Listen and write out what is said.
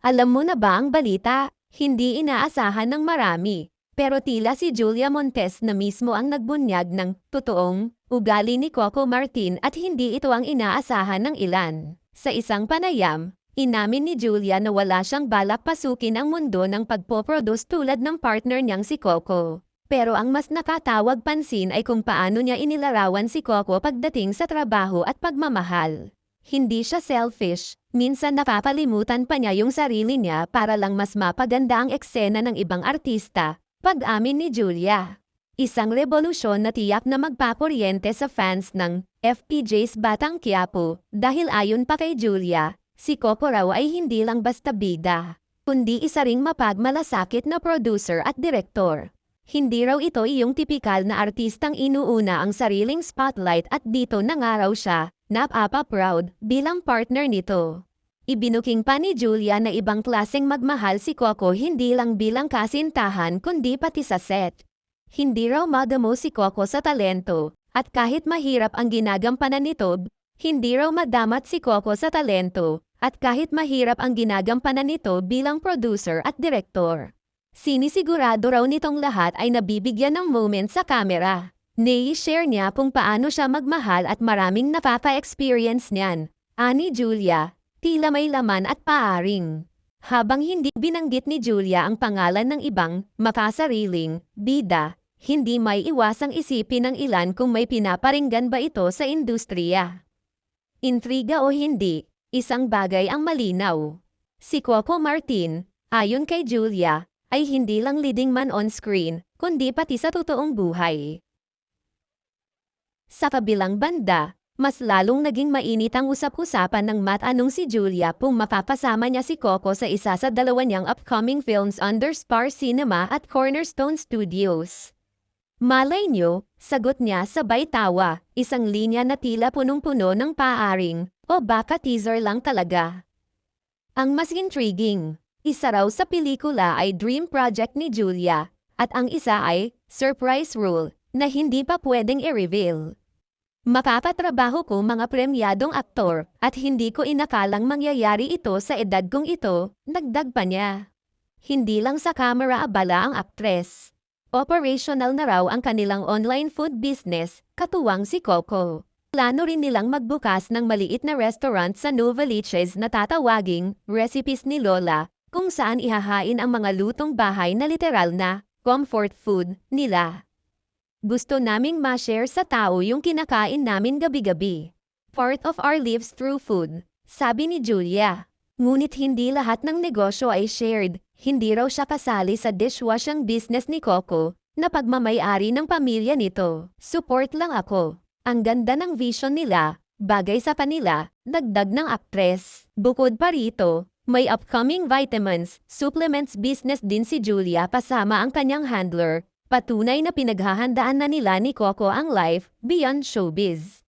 Alam mo na ba ang balita? Hindi inaasahan ng marami. Pero tila si Julia Montes na mismo ang nagbunyag ng totoong ugali ni Coco Martin at hindi ito ang inaasahan ng ilan. Sa isang panayam, inamin ni Julia na wala siyang balak pasukin ang mundo ng pagpoproduce tulad ng partner niyang si Coco. Pero ang mas nakatawag pansin ay kung paano niya inilarawan si Coco pagdating sa trabaho at pagmamahal. Hindi siya selfish, minsan nakakalimutan pa niya yung sarili niya para lang mas mapaganda ang eksena ng ibang artista. Pag-amin ni Julia. Isang revolusyon na tiyak na magpakuryente sa fans ng FPJ's Batang Quiapo dahil ayon pa kay Julia, si Coco raw ay hindi lang basta bida, kundi isa ring mapagmalasakit na producer at direktor. Hindi raw ito iyong tipikal na artistang inuuna ang sariling spotlight at dito na nga raw siya, napapa-proud bilang partner nito. Ibinuking pa ni Julia na ibang klaseng magmahal si Coco hindi lang bilang kasintahan kundi pati sa set. Hindi raw madamo si Coco sa talento, at kahit mahirap ang ginagampanan nito, hindi raw madamat si Coco sa talento, at kahit mahirap ang ginagampanan nito bilang producer at direktor. Sinisigurado raw nitong lahat ay nabibigyan ng moment sa kamera. Nai-share niya kung paano siya magmahal at maraming nakaka-experience niyan. Ani Julia, tila may laman at paaring. Habang hindi binanggit ni Julia ang pangalan ng ibang makasariling bida, hindi may iwasang isipin ng ilan kung may pinaparinggan ba ito sa industriya. Intriga o hindi, isang bagay ang malinaw. Si Coco Martin, ayon kay Julia, ay hindi lang leading man on screen, kundi pati sa totoong buhay. Sa kabilang banda, mas lalong naging mainit ang usap-usapan ng matanong si Julia kung mapapasama niya si Coco sa isa sa dalawa niyang upcoming films under Spar Cinema at Cornerstone Studios. Malay niyo, sagot niya sabay tawa, isang linya na tila punong-puno ng paaring, o baka teaser lang talaga. Ang mas intriguing, isa raw sa pelikula ay dream project ni Julia, at ang isa ay surprise role na hindi pa pwedeng i-reveal. Mapapatrabaho ko mga premyadong aktor at hindi ko inakalang mangyayari ito sa edad kong ito, dagdag pa niya. Hindi lang sa camera abala ang aktres. Operational na raw ang kanilang online food business, katuwang si Coco. Plano rin nilang magbukas ng maliit na restaurant sa Novaliches na tatawaging Recipes ni Lola, kung saan ihahain ang mga lutong bahay na literal na comfort food nila. Gusto naming ma-share sa tao yung kinakain namin gabi-gabi. Part of our lives through food, sabi ni Julia. Ngunit hindi lahat ng negosyo ay shared. Hindi raw siya kasali sa dishwashing business ni Coco, na pagmamay-ari ng pamilya nito. Support lang ako. Ang ganda ng vision nila, bagay sa kanila, dagdag ng aktres. Bukod pa rito, may upcoming vitamins, supplements business din si Julia kasama ang kanyang handler. Patunay na pinaghahandaan na nila ni Coco ang life beyond showbiz.